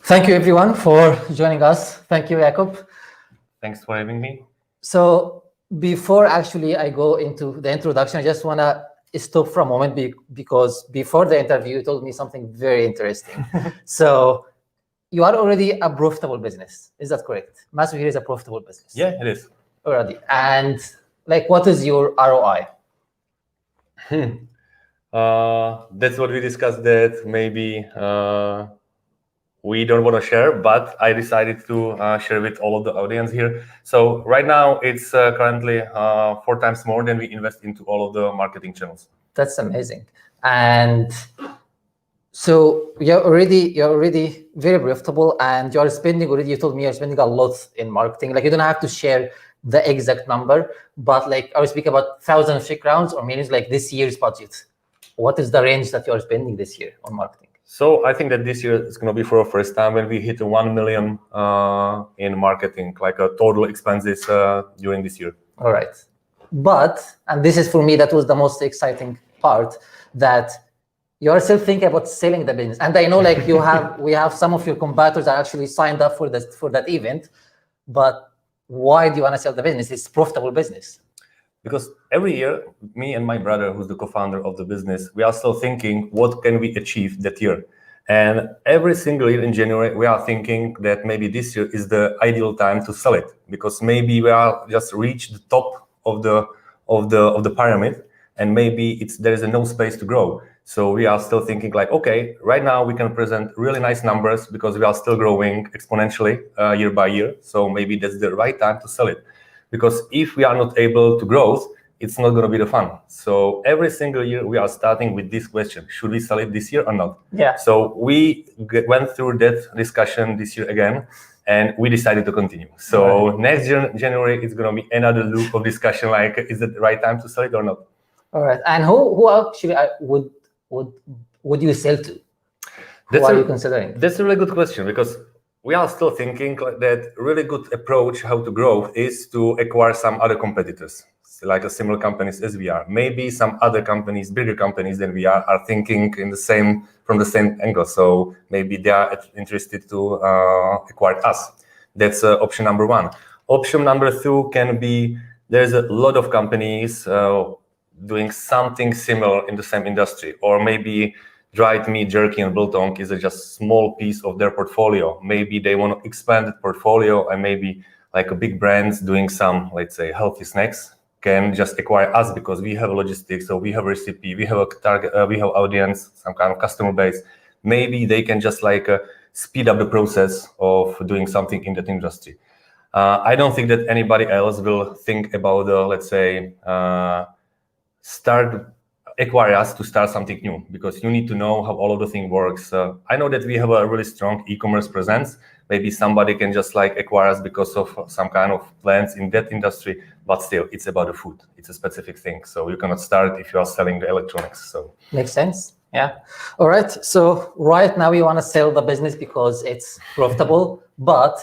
Thank you, everyone, for joining us. Thank you, Jakob. Thanks for having me. So before actually I go into the introduction, I just want to stop for a moment because before the interview, you told me something very interesting. So you are already a profitable business. Is that correct? Maso here is a profitable business. Yeah, it is. Already. And like, what is your ROI? That's what we discussed, that maybe we don't want to share, but I decided to share with all of the audience here. So right now it's currently 4 times more than we invest into all of the marketing channels. That's amazing. And so you're already very profitable, and you're spending already, you told me you're spending a lot in marketing. Like, you don't have to share the exact number, but like, I was speaking about thousands of crowns or millions, like this year's budget. What is the range that you're spending this year on marketing? So I think that this year is going to be for the first time when we hit 1 million in marketing, like total expenses during this year. All right. But, and this is for me, that was the most exciting part, that you're still thinking about selling the business. And I know like we have some of your competitors that actually signed up for that event, but why do you want to sell the business? It's a profitable business. Because every year, me and my brother, who's the co-founder of the business, we are still thinking, what can we achieve that year? And every single year in January, we are thinking that maybe this year is the ideal time to sell it, because maybe we are just reached the top of the pyramid, and maybe there is no space to grow. So we are still thinking like, okay, right now we can present really nice numbers because we are still growing exponentially year by year. So maybe that's the right time to sell it. Because if we are not able to grow, it's not going to be the fun. So every single year we are starting with this question: should we sell it this year or not? Yeah. So we went through that discussion this year again, and we decided to continue. So next January it's going to be another loop of discussion, like, is it the right time to sell it or not? All right. And who actually would you sell to? Who are you considering? That's a really good question, because we are still thinking that really good approach how to grow is to acquire some other competitors, like a similar companies as we are. Maybe some other companies, bigger companies than we are thinking from the same angle. So maybe they are interested to acquire us. That's option number one. Option number two can be, there's a lot of companies doing something similar in the same industry, or maybe dried meat, jerky, and biltong is just small piece of their portfolio. Maybe they want to expand the portfolio, and maybe like a big brands doing some, let's say, healthy snacks can just acquire us because we have logistics, so we have a recipe, we have a target, we have audience, some kind of customer base. Maybe they can just like speed up the process of doing something in that industry. I don't think that anybody else will think about, let's say, acquire us to start something new, because you need to know how all of the thing works. I know that we have a really strong e-commerce presence. Maybe somebody can just like acquire us because of some kind of plans in that industry, but still it's about the food. It's a specific thing. So you cannot start if you are selling the electronics. So makes sense. Yeah. All right. So right now you want to sell the business because it's profitable, but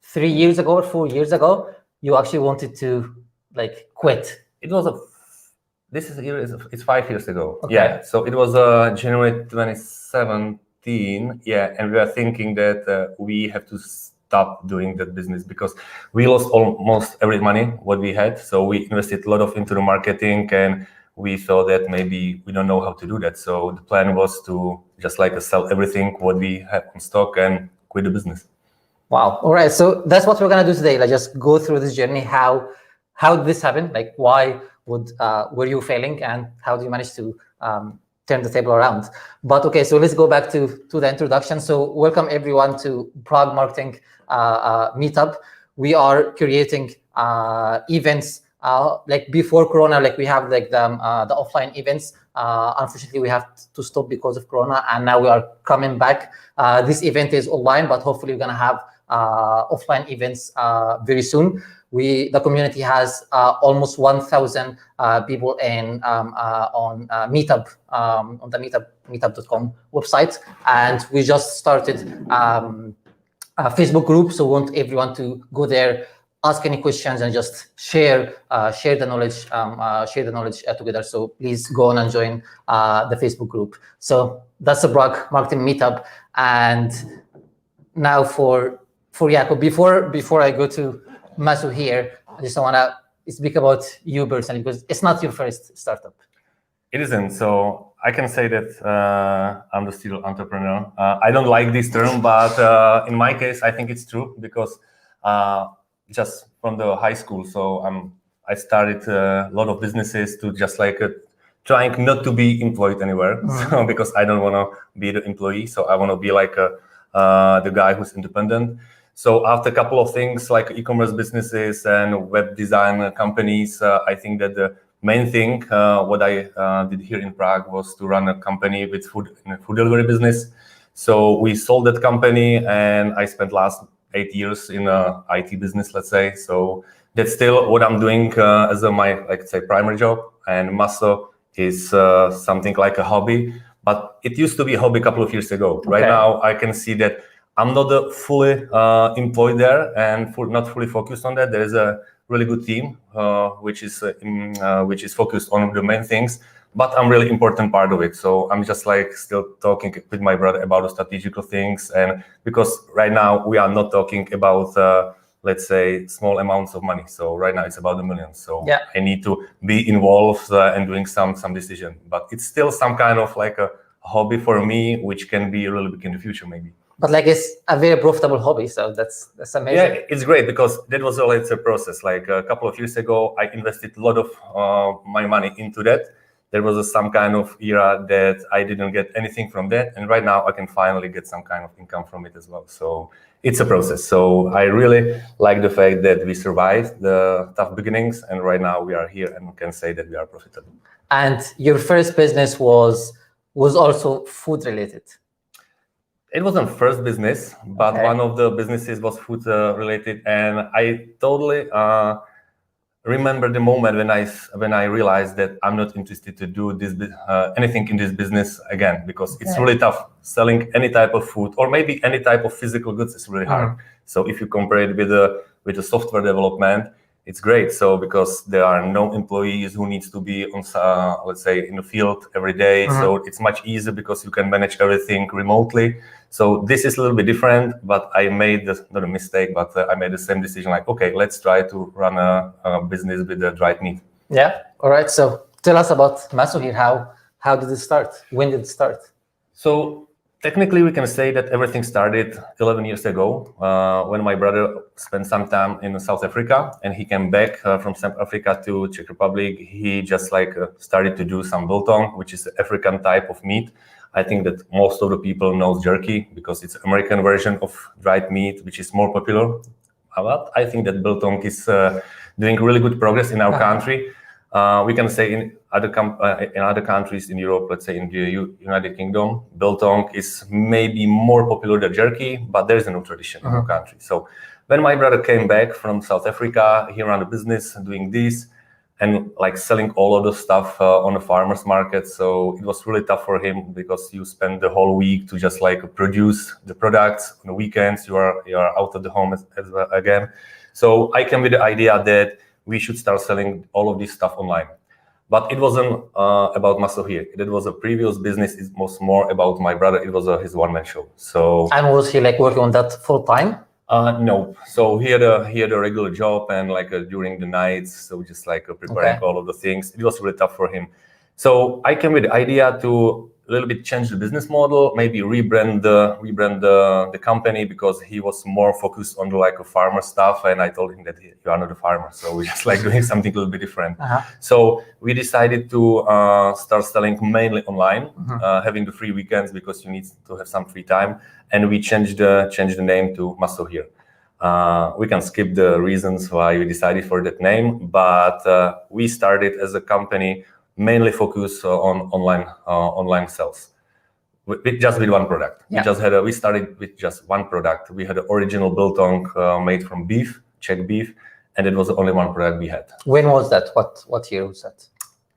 3 years ago or 4 years ago, you actually wanted to like quit. It was it's 5 years ago. Okay. Yeah. So it was January 2017. Yeah. And we are thinking that we have to stop doing that business because we lost almost every money what we had. So we invested a lot into the marketing, and we thought that maybe we don't know how to do that. So the plan was to just like sell everything what we have in stock and quit the business. Wow. All right. So that's what we're going to do today. Like, just go through this journey. How did this happen? Like, why were you failing, and how do you manage to turn the table around? But okay, so let's go back to the introduction. So welcome everyone to Prague Marketing Meetup. We are creating events like before Corona. Like, we have like the offline events. Unfortunately, we have to stop because of Corona, and now we are coming back. This event is online, but hopefully we're gonna have offline events very soon. The community has almost 1,000 people on Meetup, on the meetup.com website, and we just started a Facebook group. So we want everyone to go there, ask any questions, and just share the knowledge together. So please go on and join the Facebook group. So that's the Prague Marketing Meetup, and now for Jakob, before I go to Maso here, I just want to speak about you personally, because it's not your first startup. It isn't. So I can say that I'm the serial entrepreneur. I don't like this term, but in my case, I think it's true because just from the high school, so I started a lot of businesses to just like trying not to be employed anywhere, so, because I don't want to be the employee. So I want to be like the guy who's independent. So after a couple of things like e-commerce businesses and web design companies, I think that the main thing what I did here in Prague was to run a company with food delivery business. So we sold that company, and I spent last 8 years in a IT business, let's say. So that's still what I'm doing as my, like, say, primary job. And Maso is something like a hobby, but it used to be a hobby a couple of years ago. Okay. Right now, I can see that I'm not fully employed there and not fully focused on that. There is a really good team which is focused on the main things, but I'm really important part of it. So I'm just like still talking with my brother about the strategical things, and because right now we are not talking about let's say small amounts of money. So right now it's about the millions. So yeah. I need to be involved and doing some decision, but it's still some kind of like a hobby for me, which can be really big in the future maybe. But like it's a very profitable hobby, so that's amazing. Yeah, it's great because that was a process. Like a couple of years ago, I invested a lot of my money into that. There was some kind of era that I didn't get anything from that, and right now I can finally get some kind of income from it as well. So it's a process. So I really like the fact that we survived the tough beginnings, and right now we are here and can say that we are profitable. And your first business was also food related. It wasn't first business, but okay. One of the businesses was food related, and I totally remember the moment when I realized that I'm not interested to do this anything in this business again, because okay. It's really tough. Selling any type of food or maybe any type of physical goods is really hard. So if you compare it with the software development, it's great. So because there are no employees who needs to be on, let's say, in the field every day. So it's much easier because you can manage everything remotely. So this is a little bit different, but I made not a mistake, but I made the same decision. Like, okay, let's try to run a business with the dried meat. Yeah. All right. So tell us about Maso here. How did it start? When did it start? So technically, we can say that everything started 11 years ago when my brother spent some time in South Africa, and he came back from South Africa to Czech Republic. He just like started to do some biltong, which is an African type of meat. I think that most of the people know jerky because it's an American version of dried meat, which is more popular. But I think that biltong is doing really good progress in our country. We can say in other countries in Europe, let's say in the United Kingdom, biltong is maybe more popular than jerky, but there is no tradition in our country. So when my brother came back from South Africa, he ran a business doing this and like selling all of the stuff on the farmer's market. So it was really tough for him because you spend the whole week to just like produce the products. On the weekends, you are out of the home as well again. So I came with the idea that we should start selling all of this stuff online. But it wasn't about Maso here. It was a previous business. It was more about my brother. It was his one-man show. So. And was he like working on that full time? No. So he had a regular job and like during the nights. So just like preparing all of the things. It was really tough for him. So I came with the idea to a little bit change the business model, maybe rebrand the company, because he was more focused on the like a farmer stuff, and I told him that you are not a farmer, so we're just like doing something a little bit different. So we decided to start selling mainly online, having the free weekends because you need to have some free time, and we changed the name to Maso here. We can skip the reasons why we decided for that name, but we started as a company mainly focus on online sales, with one product. Yeah. We started with just one product. We had an original biltong made from beef, Czech beef, and it was the only one product we had. When was that? What year was that?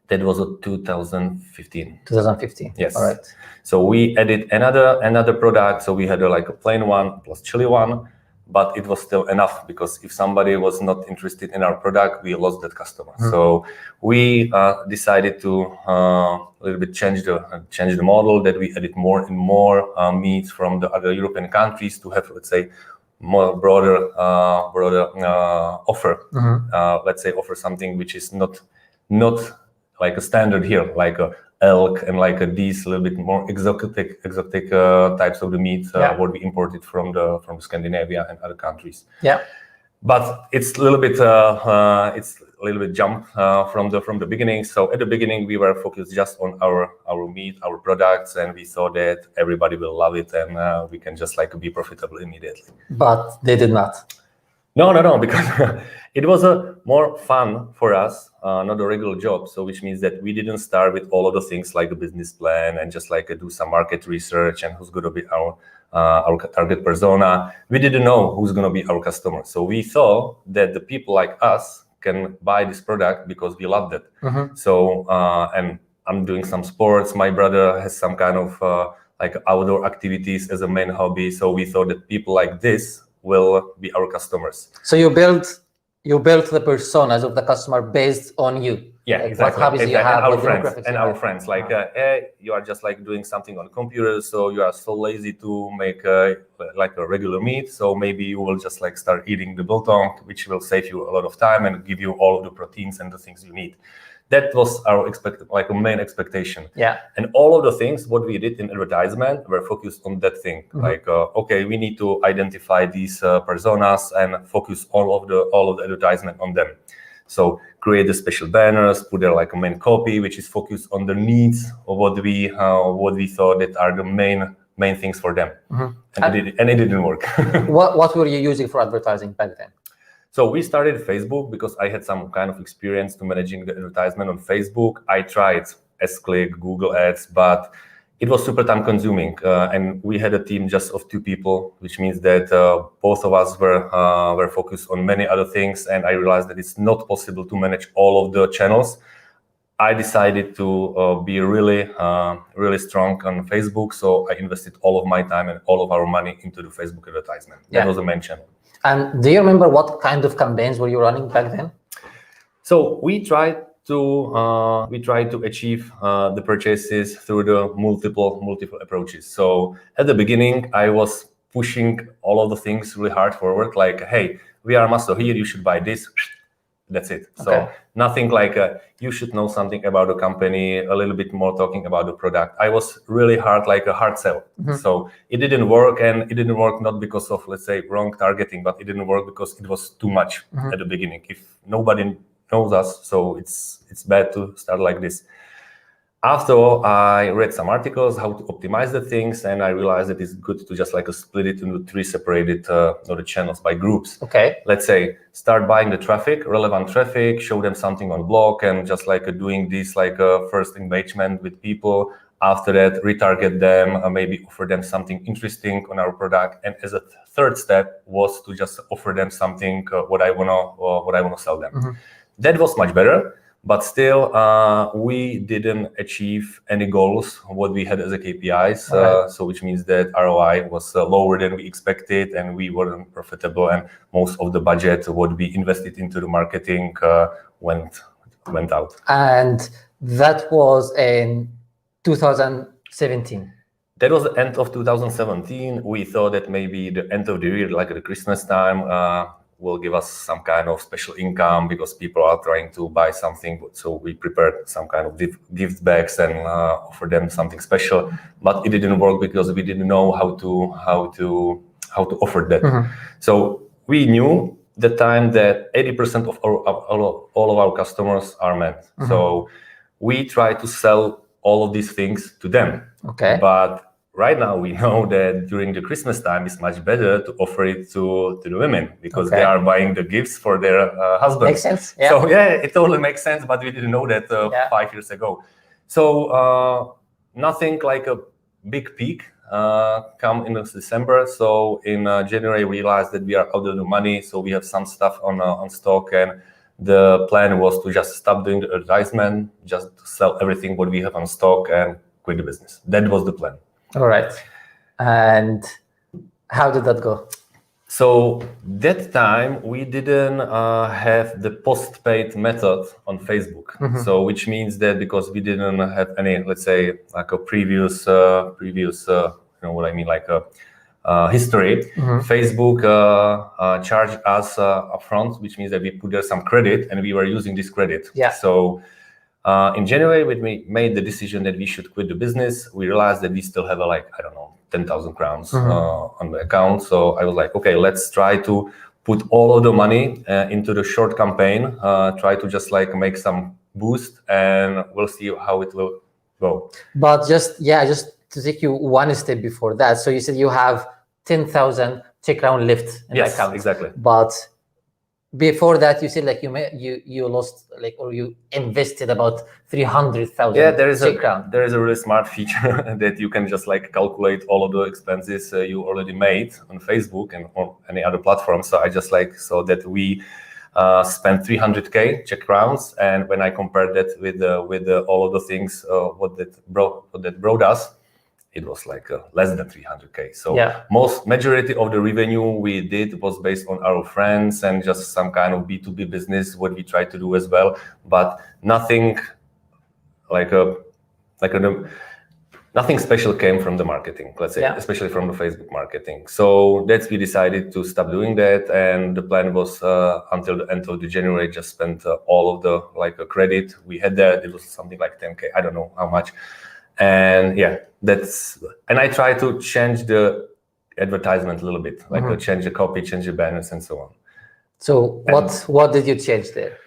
That was 2015. 2015. Yes. All right. So we added another product. So we had like a plain one plus chili one, but it was still enough, because if somebody was not interested in our product, we lost that customer. So we decided to a little bit change the model, that we added more and more meats from the other European countries to have, let's say, more broader offer. Let's say offer something which is not like a standard here, like a elk and like these little bit more exotic types of the meat what we imported from Scandinavia and other countries. Yeah. But it's a little bit jump from the beginning. So at the beginning we were focused just on our meat, our products, and we thought that everybody will love it and we can just like be profitable immediately. But they did not. No, because it was a more fun for us, not a regular job. So which means that we didn't start with all of the things like a business plan and just like do some market research and who's going to be our target persona. We didn't know who's going to be our customer. So we thought that the people like us can buy this product because we loved it. So and I'm doing some sports. My brother has some kind of like outdoor activities as a main hobby. So we thought that people like this will be our customers. So you built the personas of the customer based on you. Yeah, like exactly. What hobbies you have, and our friends. Like, hey, you are just like doing something on computers, so you are so lazy to make like a regular meat. So maybe you will just like start eating the biltong, which will save you a lot of time and give you all of the proteins and the things you need. That was our main expectation. Yeah. And all of the things what we did in advertisement were focused on that thing. Like, okay, we need to identify these personas and focus all of the advertisement on them. So create the special banners, put there like a main copy which is focused on the needs of what we thought that are the main things for them. And it didn't work. What were you using for advertising back then? So we started Facebook because I had some kind of experience to managing the advertisement on Facebook. I tried S-Click, Google Ads, but it was super time consuming. And we had a team just of 2 people, which means that both of us were focused on many other things. And I realized that it's not possible to manage all of the channels. I decided to be really strong on Facebook. So I invested all of my time and all of our money into the Facebook advertisement. That was the main channel. And do you remember what kind of campaigns were you running back then? So we tried to achieve the purchases through the multiple approaches. So at the beginning, I was pushing all of the things really hard forward. Like, hey, we are Maso here. You should buy this. That's it. Okay. So nothing like you should know something about the company, a little bit more talking about the product. I was really hard, like a hard sell. So it didn't work, and it didn't work not because of, let's say, wrong targeting, but it didn't work because it was too much at the beginning. If nobody knows us, so it's bad to start like this. After all, I read some articles how to optimize the things, and I realized that it's good to just like split it into 3 separated channels by groups. Okay. Let's say start buying the traffic, relevant traffic, show them something on blog, and just like doing this like first engagement with people. After that, retarget them, maybe offer them something interesting on our product. And as a third step was to just offer them something what I wanna sell them. That was much better. But still, we didn't achieve any goals, what we had as a KPIs. So which means that ROI was lower than we expected, and we weren't profitable. And most of the budget, what we invested into the marketing, went out. And that was in 2017. That was the end of 2017. We thought that maybe the end of the year, like the Christmas time, will give us some kind of special income because people are trying to buy something. So we prepared some kind of gift bags and offer them something special. But it didn't work because we didn't know how to offer that. So we knew the time that 80% of all of our customers are men. So we try to sell all of these things to them. Okay. But right now, we know that during the Christmas time, it's much better to offer it to the women because they are buying the gifts for their husbands. Makes sense. Yeah. So yeah, it totally makes sense, but we didn't know that 5 years ago. So nothing like a big peak come in December. So in January, we realized that we are out of the money. So we have some stuff on stock, and the plan was to just stop doing the advertisement, just sell everything what we have on stock and quit the business. That was the plan. All right. And how did that go? So that time we didn't have the post-paid method on Facebook. So which means that because we didn't have any, let's say, like a previous, you know what I mean, like a history, Facebook charged us upfront, which means that we put there some credit and we were using this credit. Yeah. So in January, when we made the decision that we should quit the business, we realized that we still have like, I don't know, 10,000 crowns on the account. So I was like, okay, let's try to put all of the money into the short campaign, try to just like make some boost, and we'll see how it will go. But just to take you one step before that. So you said you have 10,000 Czech crown left in the Yes, account. exactly. But before that, you said like you lost like, or you invested about 300,000. Yeah, there is Czech crown. there is a really smart feature that you can just like calculate all of the expenses you already made on Facebook and on any other platform. So I just like so that we spent 300k Czech crowns, and when I compared that with all of the things what that brought us, it was like less than 300k. So majority of the revenue we did was based on our friends and just some kind of B2B business, what we tried to do as well, but nothing nothing special came from the marketing, let's say, especially from the Facebook marketing. So that's we decided to stop doing that, and the plan was until the end of the January, just spend all of the credit we had there. It was something like 10k, I don't know how much. And and I try to change the advertisement a little bit, change the copy, change the banners, and so on. So what did you change there?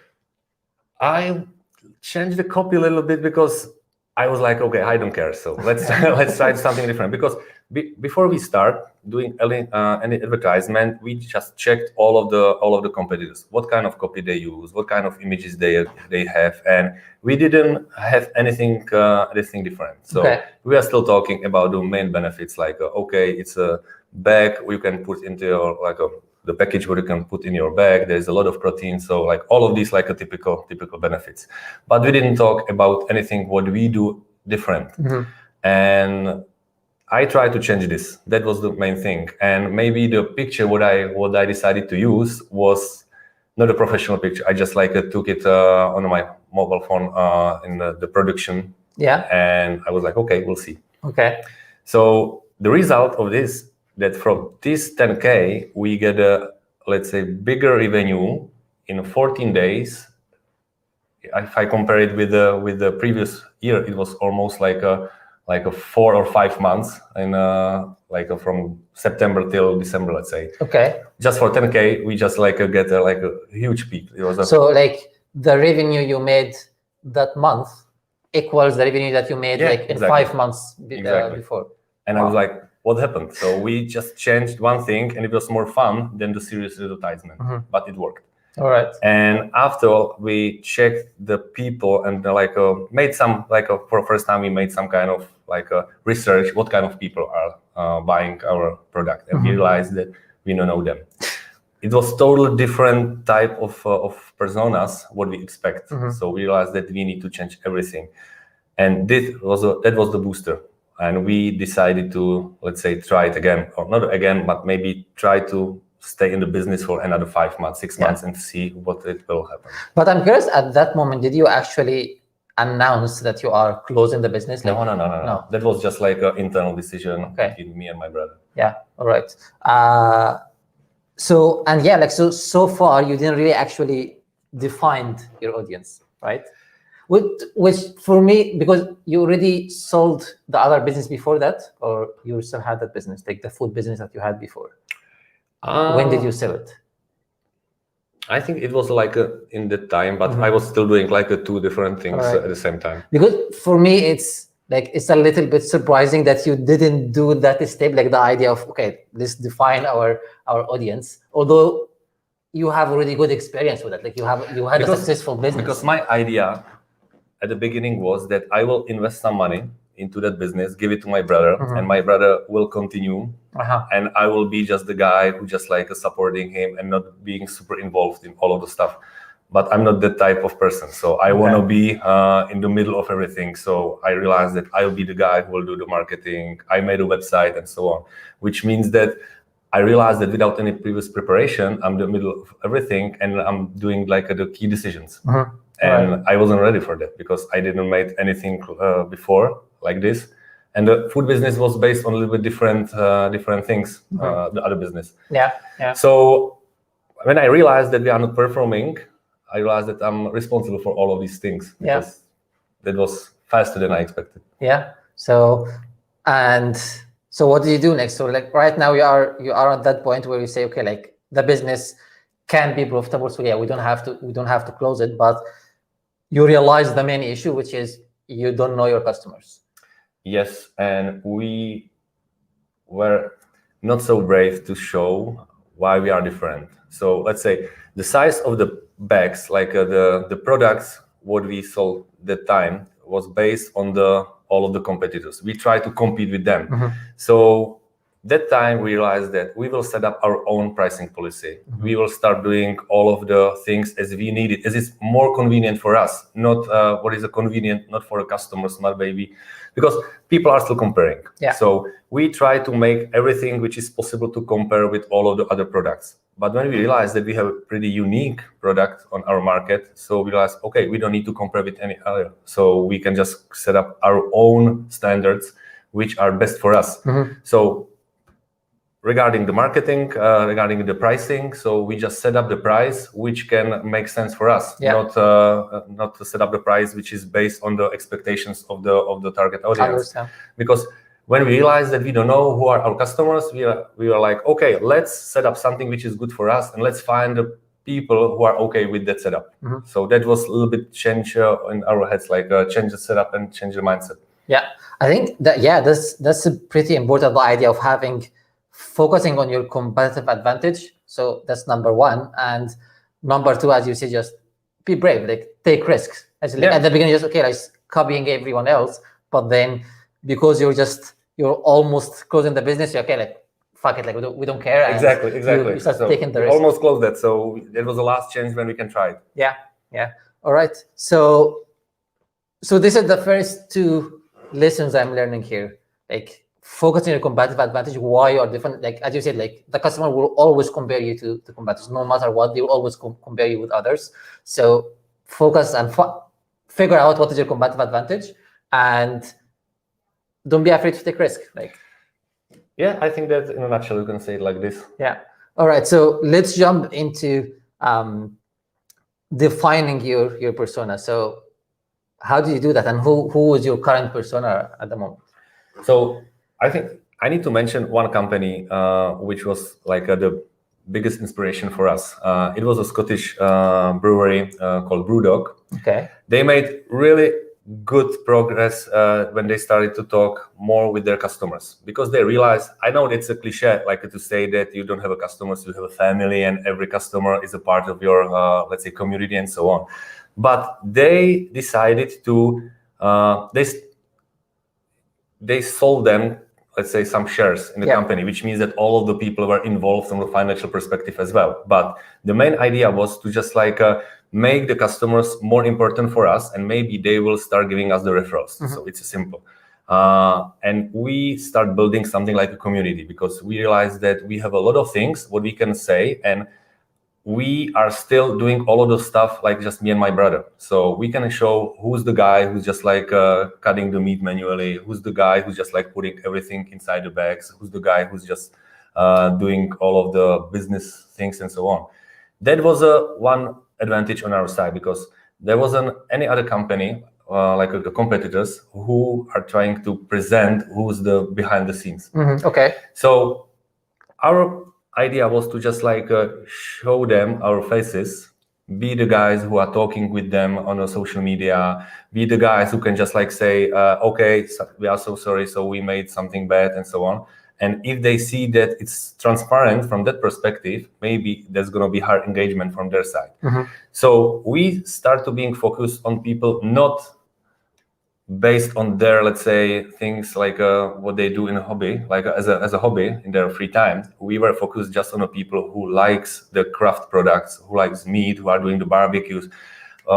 I changed the copy a little bit because I was like, okay, I don't care. So let's try something different. Because before we start doing any advertisement, we just checked all of the competitors, what kind of copy they use, what kind of images they have, and we didn't have anything different. So we are still talking about the main benefits, like okay, it's a bag you can put into your the package where you can put in your bag. There's a lot of protein, so like all of these like a typical benefits. But we didn't talk about anything what we do different. And I tried to change this. That was the main thing. And maybe the picture what I decided to use was not a professional picture. I just took it on my mobile phone in the production. Yeah. And I was like, okay, we'll see. Okay. So the result of this, that from this 10k we get a, let's say, bigger revenue in 14 days. If I compare it with the previous year, it was almost like a 4 or 5 months, and from September till December, let's say. Okay. Just for 10k, we just get a huge peak. It was so the revenue you made that month equals the revenue that you made in 5 months before. And I was like, what happened? So we just changed one thing, and it was more fun than the serious advertisement, but it worked. All right. And after we checked the people and made some for the first time we made some kind of research, what kind of people are buying our product, and we realized that we don't know them. It was totally different type of personas what we expect. So we realized that we need to change everything, and that was the booster. And we decided to, let's say, try it again, or not again, but maybe try to stay in the business for another 5 months, 6 months, and see what it will happen. But I'm curious, at that moment, did you actually announce that you are closing the business? No. That was just like an internal decision between me and my brother. Yeah. All right. So far you didn't really actually define your audience, right? Which for me, because you already sold the other business before that, or you still had that business, like the food business that you had before? When did you sell it? I think it was in the time, but I was still doing two different things at the same time. Because for me, it's a little bit surprising that you didn't do that step, like the idea of, okay, let's define our audience, although you have already good experience with it. Like you had a successful business. Because my idea at the beginning was that I will invest some money into that business, give it to my brother, and my brother will continue, and I will be just the guy who just supporting him and not being super involved in all of the stuff. But I'm not that type of person, so I want to be in the middle of everything. So I realized that I will be the guy who will do the marketing. I made a website and so on, which means that I realized that without any previous preparation, I'm in the middle of everything and I'm doing like the key decisions. And I wasn't ready for that because I didn't make anything before like this. And the food business was based on a little bit different things, the other business. Yeah. So when I realized that we are not performing, I realized that I'm responsible for all of these things because that was faster than I expected. Yeah. So what do you do next? So like right now you are at that point where you say, okay, like the business can be profitable. So yeah, we don't have to close it, but you realize the main issue, which is you don't know your customers. Yes, and we were not so brave to show why we are different. So let's say the size of the bags, like the products, what we sold that time was based on all of the competitors. We try to compete with them. So that time we realized that we will set up our own pricing policy. We will start doing all of the things as we need it, as it's more convenient for us, not what is a convenient, not for a customers, not maybe, because people are still comparing. So we try to make everything which is possible to compare with all of the other products. But when we realized that we have a pretty unique product on our market, so we realized, okay, we don't need to compare with any other. So we can just set up our own standards, which are best for us. So regarding the marketing, regarding the pricing, so we just set up the price which can make sense for us, not to set up the price which is based on the expectations of the target audience. Because when we realize that we don't know who are our customers, we are like, okay, let's set up something which is good for us, and let's find the people who are okay with that setup. So that was a little bit change in our heads, like change the setup and change the mindset. Yeah, I think that that's a pretty important idea of focusing on your competitive advantage. So that's number one. And number two, as you say, just be brave, like take risks. At the beginning, just okay, like copying everyone else, but then because you're almost closing the business, you're okay, like fuck it, like we don't care. Exactly. You start taking the risk. Almost closed that, so it was the last chance when we can try it. Yeah. All right. So this is the first two lessons I'm learning here, like focusing on your competitive advantage, why you are different. Like as you said, like the customer will always compare you to the competitors, no matter what. They will always compare you with others. So focus and figure out what is your competitive advantage, and don't be afraid to take risk. Like, yeah, I think that in a nutshell you can say it like this. Yeah. All right. So let's jump into defining your persona. So how do you do that, and who is your current persona at the moment? So I think I need to mention one company which was like the biggest inspiration for us. It was a Scottish brewery called Brewdog. Okay. They made really good progress when they started to talk more with their customers, because they realized, I know it's a cliche, like to say that you don't have a customers, you have a family, and every customer is a part of your, let's say, community and so on. But they decided to, they sold them, let's say, some shares in the company, which means that all of the people were involved from a financial perspective as well. But the main idea was to just like make the customers more important for us, and maybe they will start giving us the referrals. So it's simple. And we start building something like a community, because we realize that we have a lot of things what we can say, and we are still doing all of the stuff like just me and my brother. So we can show who's the guy who's just like cutting the meat manually, who's the guy who's just like putting everything inside the bags, who's the guy who's just doing all of the business things and so on. That was one advantage on our side, because there wasn't any other company like the competitors who are trying to present who's the behind the scenes. Okay. So our idea was to just like show them our faces, be the guys who are talking with them on the social media, be the guys who can just like say, okay, so we are so sorry, so we made something bad and so on. And if they see that it's transparent from that perspective, maybe there's going to be higher engagement from their side. So we start to being focused on people, not based on their, let's say, things like what they do in a hobby, like as a hobby in their free time. We were focused just on the people who likes the craft products, who likes meat, who are doing the barbecues,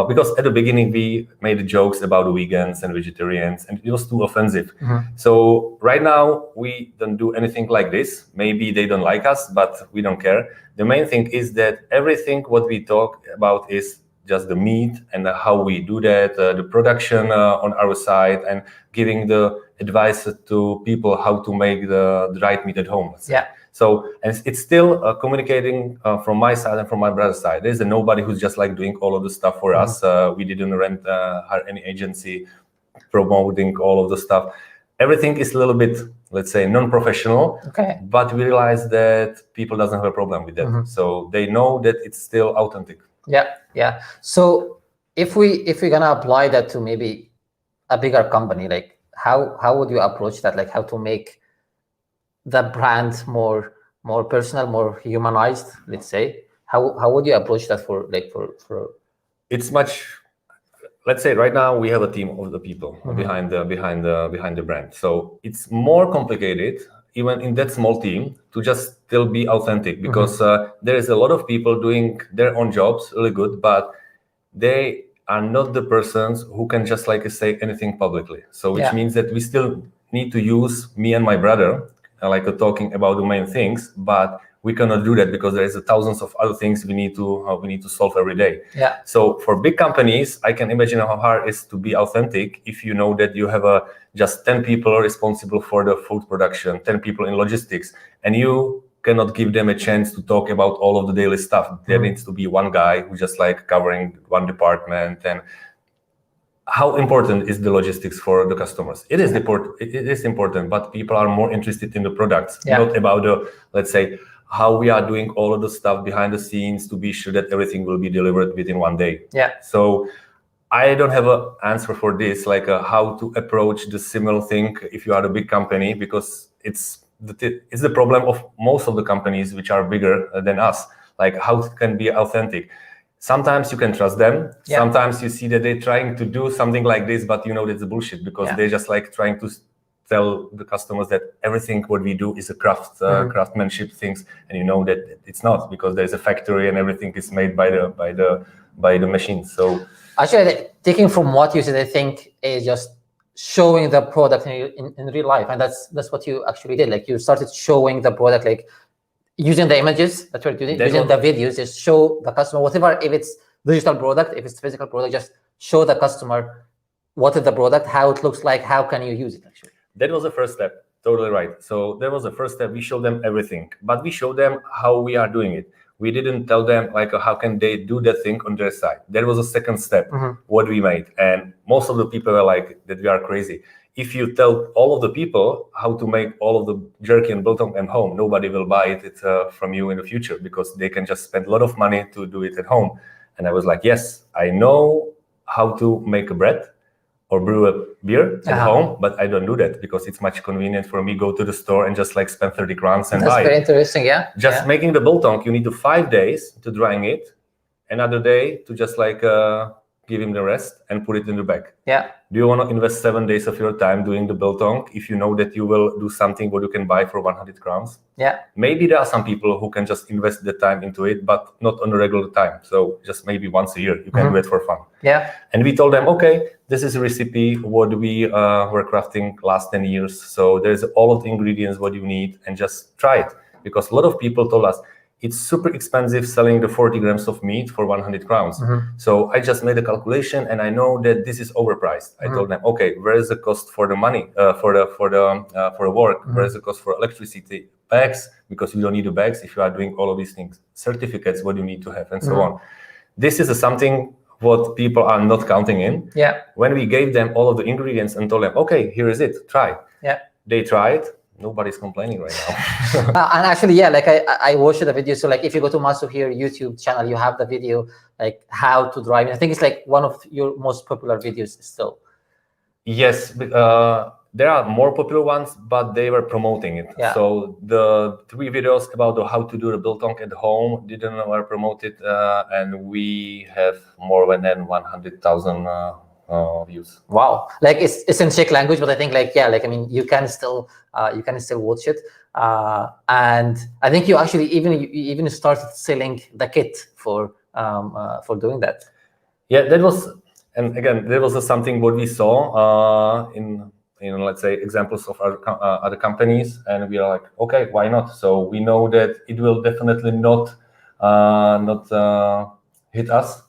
because at the beginning we made jokes about vegans and vegetarians, and it was too offensive. So right now we don't do anything like this. Maybe they don't like us, but we don't care. The main thing is that everything what we talk about is just the meat and how we do that, the production on our side, and giving the advice to people how to make the right meat at home. Yeah. So, and it's still communicating from my side and from my brother's side. There's nobody who's just like doing all of the stuff for us. We didn't hire any agency promoting all of the stuff. Everything is a little bit, let's say, non-professional. Okay. But we realize that people doesn't have a problem with that. So they know that it's still authentic. Yeah. So if we're gonna apply that to maybe a bigger company, like how would you approach that? Like how to make the brand more personal, more humanized, let's say? How would you approach that for It's much, let's say right now we have a team of the people behind the brand. So it's more complicated even in that small team to just still be authentic, because there is a lot of people doing their own jobs really good, but they are not the persons who can just like say anything publicly. So which means that we still need to use me and my brother talking about the main things, but we cannot do that because there is thousands of other things we need to solve every day. Yeah. So for big companies, I can imagine how hard it is to be authentic if you know that you have just 10 people responsible for the food production, 10 people in logistics, and you cannot give them a chance to talk about all of the daily stuff. There needs to be one guy who's just like covering one department. And how important is the logistics for the customers? It is important. It is important, but people are more interested in the products, not about the, let's say, how we are doing all of the stuff behind the scenes to be sure that everything will be delivered within one day. Yeah. So I don't have an answer for this, how to approach the similar thing if you are a big company, because it's the problem of most of the companies which are bigger than us. Like how it can be authentic. Sometimes you can trust them. Yeah. Sometimes you see that they're trying to do something like this, but you know that's bullshit, because they're just like trying to tell the customers that everything what we do is a craftsmanship things, and you know that it's not, because there's a factory and everything is made by the machine. So actually, taking from what you said, I think is just showing the product in real life, and that's what you actually did. Like you started showing the product, like using the images that we're doing, using the videos, just show the customer whatever. If it's digital product, if it's physical product, just show the customer what is the product, how it looks like, how can you use it actually. That was the first step. Totally right. So that was the first step. We showed them everything, but we showed them how we are doing it. We didn't tell them how can they do that thing on their side. That was a second step, what we made. And most of the people were like that we are crazy. If you tell all of the people how to make all of the jerky and biltong at home, nobody will buy it from you in the future, because they can just spend a lot of money to do it at home. And I was like, yes, I know how to make a bread or brew a beer at home, but I don't do that because it's much convenient for me go to the store and just spend 30 crowns and buy it. That's very interesting, yeah. Just making the biltong, you need to 5 days to drying it, another day to just give him the rest and put it in the bag. Yeah. Do you want to invest 7 days of your time doing the biltong if you know that you will do something what you can buy for 100 crowns? Yeah. Maybe there are some people who can just invest the time into it, but not on a regular time. So just maybe once a year, you can do it for fun. Yeah. And we told them, okay, this is a recipe what we were crafting last 10 years. So there's all of the ingredients what you need, and just try it. Because a lot of people told us, it's super expensive selling the 40 grams of meat for 100 crowns. So I just made a calculation and I know that this is overpriced. I told them, okay, where is the cost for the money, for the work? Where is the cost for electricity? Bags, because you don't need the bags if you are doing all of these things. Certificates, what you need to have, and so on. This is something what people are not counting in. Yeah. When we gave them all of the ingredients and told them, okay, here is it, try. Yeah. They tried. Nobody's complaining right now. And actually, yeah, I watched the video. So if you go to Maso here YouTube channel, you have the video how to drive. I think it's one of your most popular videos still. Yes, there are more popular ones, but they were promoting it. Yeah. So the 3 videos about how to do the biltong at home were promoted, and we have more than 100,000 views. Wow. It's in Czech language, but I think you can still watch it. And I think you even started selling the kit for doing that. Yeah, that was, and again, that was something what we saw in let's say examples of other companies, and we are like, okay, why not? So we know that it will definitely not hit us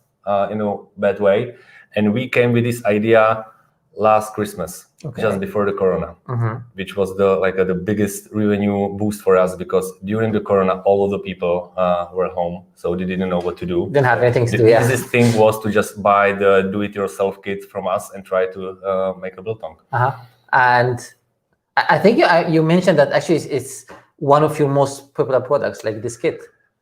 in a bad way, and we came with this idea last Christmas, just before the Corona, which was the biggest revenue boost for us, because during the Corona, all of the people were home, so they didn't know what to do. Didn't have anything to do. The easiest thing was to just buy the do-it-yourself kit from us and try to make a biltong. And I think you mentioned that actually it's one of your most popular products, like this kit.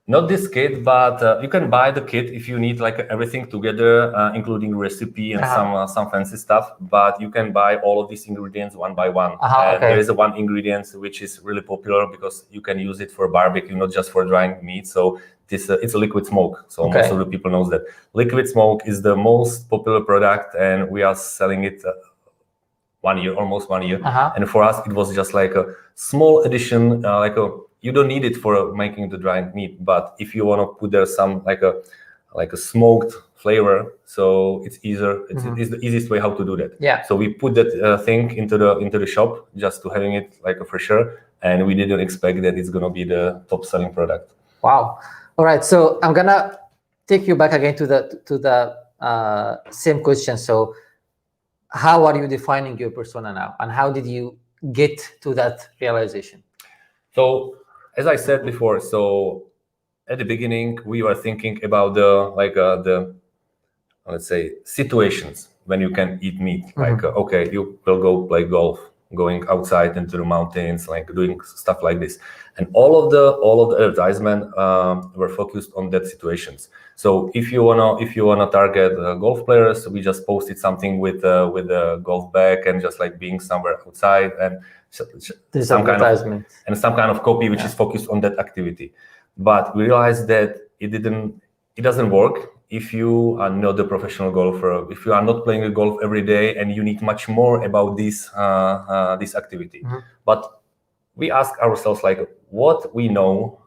Not this kit, but you can buy the kit if you need like everything together, including recipe and some fancy stuff. But you can buy all of these ingredients one by one. And there is one ingredient which is really popular because you can use it for barbecue, not just for drying meat. So it's a liquid smoke. So most of the people knows that liquid smoke is the most popular product, and we are selling it almost 1 year. And for us, it was just like a small addition, you don't need it for making the dried meat, but if you want to put there some like a smoked flavor, so it's easier. It's the easiest way how to do that. Yeah. So we put that thing into the shop just to having it like a fresher, and we didn't expect that it's gonna be the top selling product. Wow. All right. So I'm gonna take you back again to the same question. So how are you defining your persona now, and how did you get to that realization? So as I said before, so at the beginning we were thinking about the let's say situations when you can eat meat. Like okay, you will go play golf, going outside into the mountains, like doing stuff like this, and all of the advertisement were focused on that situations. So if you wanna target golf players, we just posted something with a golf bag and just like being somewhere outside, and some kind of copy which is focused on that activity. But we realized that it doesn't work if you are not a professional golfer, if you are not playing golf every day, and you need much more about this activity. But we ask ourselves like what we know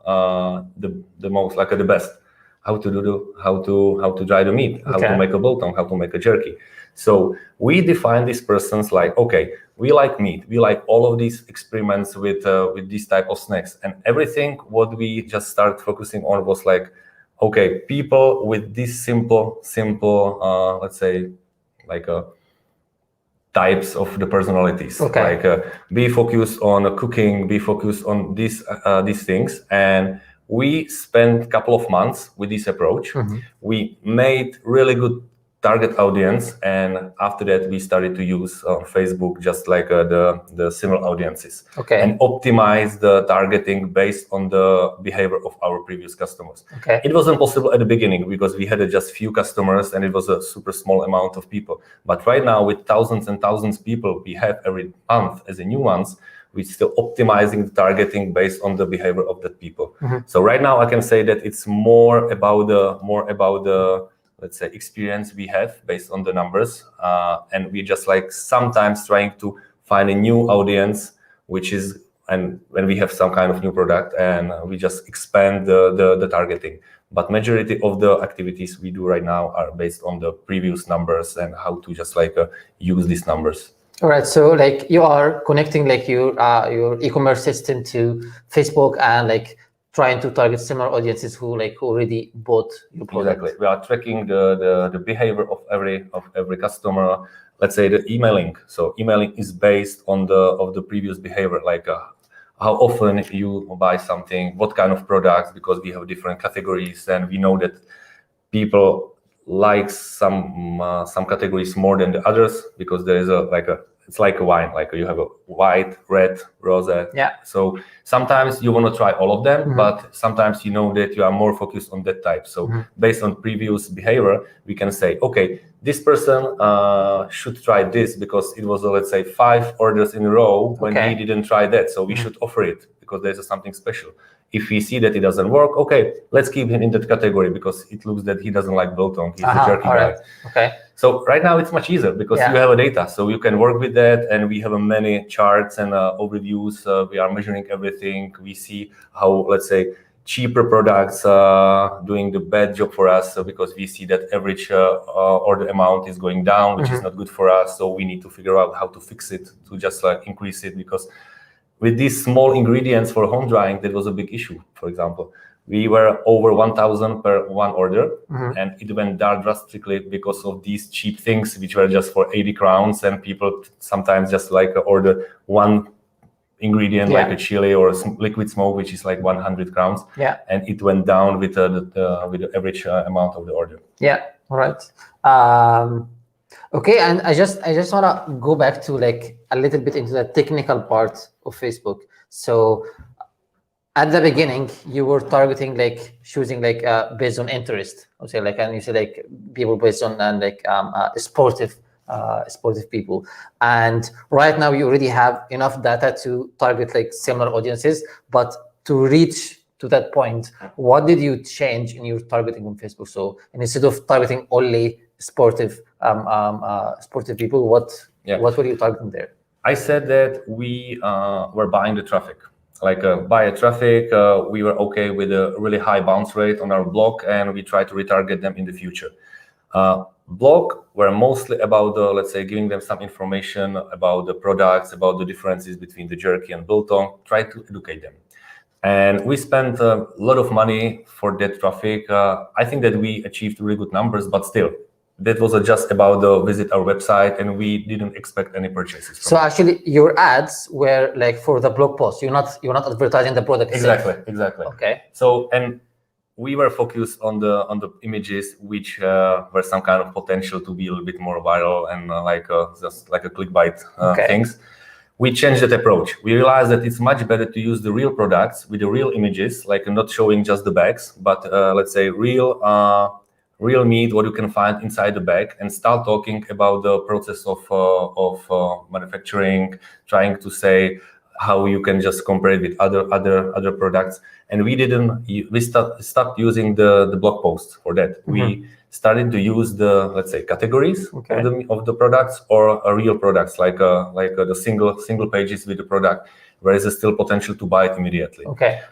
the most, like the best, how to dry the meat, how to make a biltong, how to make a jerky. So we define these persons like, okay, we like meat, we like all of these experiments with these type of snacks, and everything what we just started focusing on was like, okay, people with these simple let's say like types of the personalities. Like be focused on cooking, be focused on these things. And we spent a couple of months with this approach. We made really good target audience, and after that we started to use Facebook just like the similar audiences, and optimize the targeting based on the behavior of our previous customers. It wasn't possible at the beginning because we had just few customers and it was a super small amount of people, but right now with thousands and thousands of people we have every month as a new ones, we're still optimizing the targeting based on the behavior of the people. So right now I can say that it's more about the let's say experience we have based on the numbers, and we just like sometimes trying to find a new audience, which is, and when we have some kind of new product, and we just expand the targeting. But majority of the activities we do right now are based on the previous numbers and how to just like use these numbers. All right, so like you are connecting like your e-commerce system to Facebook and like trying to target similar audiences who already bought your product. Exactly. We are tracking the behavior of every customer. Let's say the emailing. So emailing is based on the previous behavior, like how often you buy something, what kind of products, because we have different categories, and we know that people like some categories more than the others, because there is it's like a wine, like you have a white, red, rosé. So sometimes you want to try all of them, but sometimes you know that you are more focused on that type. So based on previous behavior, we can say, okay, this person should try this because it was, let's say, 5 orders in a row when he didn't try that. So we should offer it because there's something special. If we see that it doesn't work, okay, let's keep him in that category because it looks that he doesn't like biltong. He's a jerky guy. So right now it's much easier because you have a data, so you can work with that, and we have many charts and overviews. We are measuring everything. We see how, let's say, cheaper products doing the bad job for us, because we see that average order amount is going down, which is not good for us. So we need to figure out how to fix it, to just like increase it, because with these small ingredients for home drying, that was a big issue. For example, we were over 1,000 per one order, and it went down drastically because of these cheap things, which were just for 80 crowns, and people sometimes just like order one ingredient like a chili or liquid smoke, which is like 100 crowns, and it went down with the average amount of the order. All right. Okay, and I just want to go back to like a little bit into the technical part of Facebook. So at the beginning, you were targeting like choosing like based on interest, okay, like, and you say like people based on and like sportive people. And right now you already have enough data to target like similar audiences, but to reach to that point, what did you change in your targeting on Facebook? So instead of targeting only sportive people, what were you targeting there? I said that we were buying the traffic. Like buy a traffic, we were okay with a really high bounce rate on our blog, and we try to retarget them in the future. Blog were mostly about the, let's say, giving them some information about the products, about the differences between the jerky and biltong, try to educate them. And we spent a lot of money for that traffic. I think that we achieved really good numbers, but still, that was just about the visit our website, and we didn't expect any purchases. So actually, your ads were like for the blog post. You're not advertising the product. Exactly. Okay. So, and we were focused on the images which were some kind of potential to be a little bit more viral and just like a clickbait things. We changed that approach. We realized that it's much better to use the real products with the real images, like not showing just the bags, but let's say real meat, what you can find inside the bag, and start talking about the process of manufacturing, trying to say how you can just compare it with other products. And we stopped using the blog posts for that. We started to use the, let's say, categories of the products, or real products, like the single pages with the product, where is still potential to buy it immediately.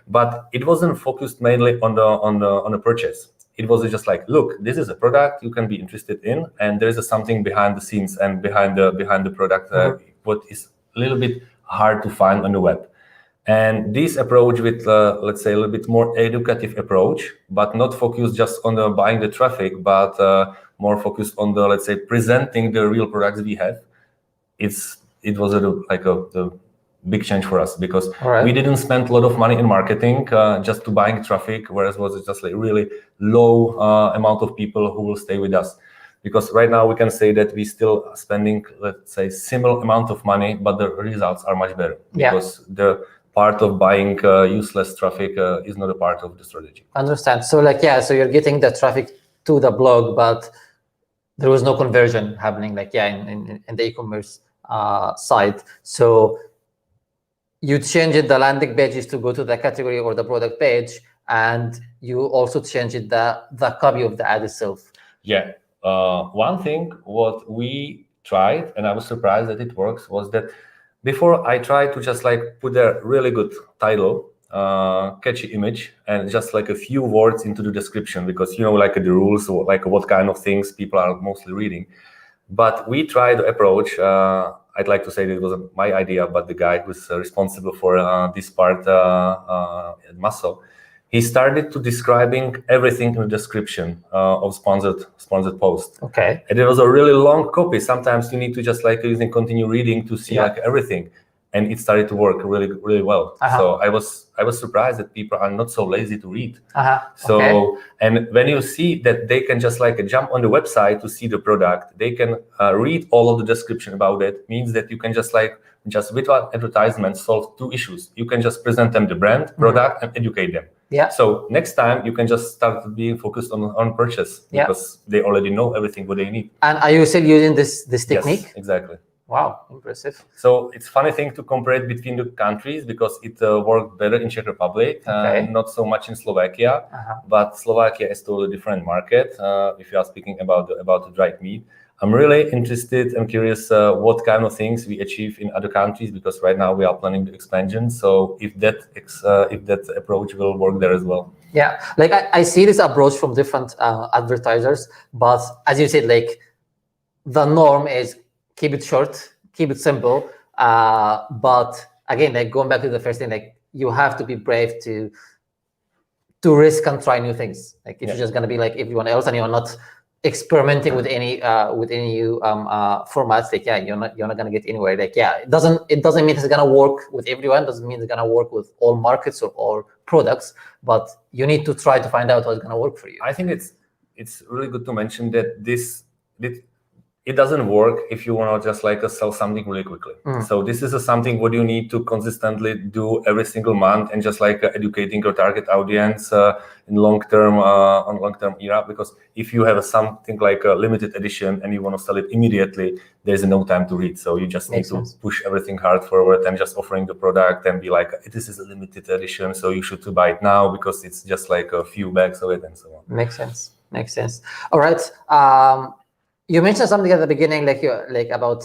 But it wasn't focused mainly on the purchase. It was just like, look, this is a product you can be interested in, and there is something behind the scenes and behind the product what is a little bit hard to find on the web. And this approach with, let's say, a little bit more educative approach, but not focused just on the buying the traffic, but more focused on the, let's say, presenting the real products we have. It was the big change for us, because we didn't spend a lot of money in marketing just to buying traffic, whereas it was just like really low amount of people who will stay with us. Because right now we can say that we still spending, let's say, similar amount of money, but the results are much better, because the part of buying useless traffic is not a part of the strategy. Understand. So like, so you're getting the traffic to the blog, but there was no conversion happening, like, in the e-commerce side. So you changed the landing pages to go to the category or the product page, and you also changed the copy of the ad itself. One thing what we tried, and I was surprised that it works, was that before I tried to just like put a really good title, catchy image, and just like a few words into the description, because like the rules, or like what kind of things people are mostly reading. But we tried the approach. I'd like to say that it was my idea, but the guy who's responsible for this part at Maso, he started to describing everything in the description of sponsored post. And it was a really long copy. Sometimes you need to just like continue reading to see like everything, and it started to work really, really well. So I was surprised that people are not so lazy to read. And when you see that they can just like jump on the website to see the product, they can read all of the description about it, means that you can just without advertisement solve two issues. You can just present them the brand, product, and educate them. So next time you can just start being focused on purchase, because they already know everything what they need. And are you still using this technique? Yes, exactly. Wow, impressive. So it's funny thing to compare it between the countries, because it worked better in Czech Republic, not so much in Slovakia. But Slovakia is totally different market if you are speaking about the dried meat. I'm really interested and curious what kind of things we achieve in other countries, because right now we are planning the expansion. So if that approach will work there as well. Yeah, like I see this approach from different advertisers, but as you said, like the norm is keep it short, keep it simple. But again, like going back to the first thing, like you have to be brave to risk and try new things. Like if you're just gonna be like everyone else and you're not experimenting with any new formats, like you're not gonna get anywhere. Like it doesn't mean it's gonna work with everyone. Doesn't mean it's gonna work with all markets or all products. But you need to try to find out what's gonna work for you. I think it's really good to mention that it doesn't work if you want to just like sell something really quickly. So this is something what you need to consistently do every single month, and just like educating your target audience in long term era. Because if you have something like a limited edition and you want to sell it immediately, there's no time to read. So you just need to push everything hard forward and just offering the product and be like, this is a limited edition, so you should buy it now because it's just like a few bags of it and so on. Makes sense. All right. You mentioned something at the beginning, like about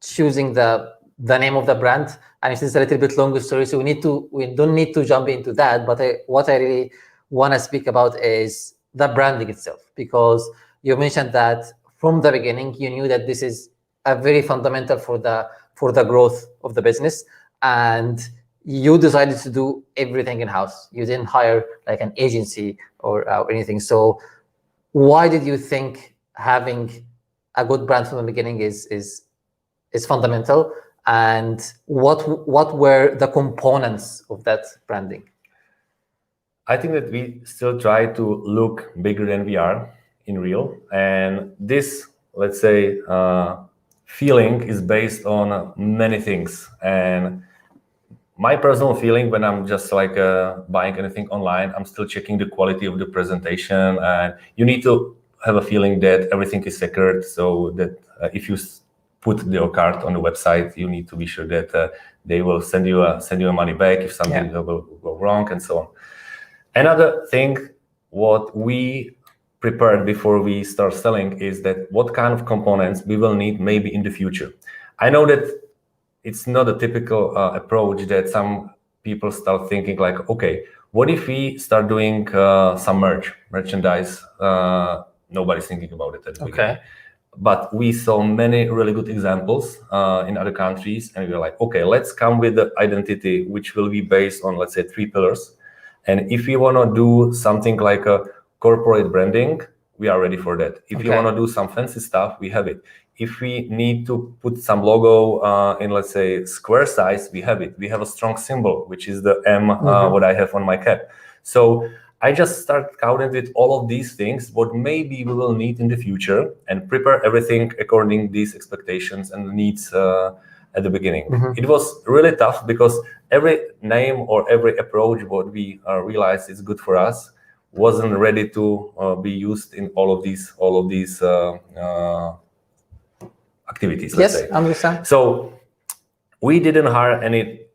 choosing the name of the brand, and it's a little bit longer story, so we don't need to jump into that. But what I really want to speak about is the branding itself, because you mentioned that from the beginning you knew that this is a very fundamental for the growth of the business, and you decided to do everything in-house. You didn't hire like an agency or anything. So why did you think having a good brand from the beginning is fundamental, and what were the components of that branding? I think that we still try to look bigger than we are in real, and this, let's say, feeling is based on many things. And my personal feeling when I'm just like buying anything online, I'm still checking the quality of the presentation, and you need to have a feeling that everything is secured, so that if you put your card on the website, you need to be sure that they will send you money back if something will go wrong and so on. Another thing what we prepared before we start selling is that what kind of components we will need maybe in the future. I know that it's not a typical approach that some people start thinking like, okay, what if we start doing some merchandise? Nobody's thinking about it at the beginning. But we saw many really good examples in other countries, and we were like, okay, let's come with the identity which will be based on, let's say, 3 pillars. And if we want to do something like a corporate branding, we are ready for that. If you want to do some fancy stuff, we have it. If we need to put some logo in, let's say, square size, we have it. We have a strong symbol, which is the M, what I have on my cap. So I just start counting with all of these things, what maybe we will need in the future, and prepare everything according to these expectations and needs at the beginning. It was really tough because every name or every approach what we realized is good for us wasn't ready to be used in all of these activities. Let's say. I understand. So we didn't hire any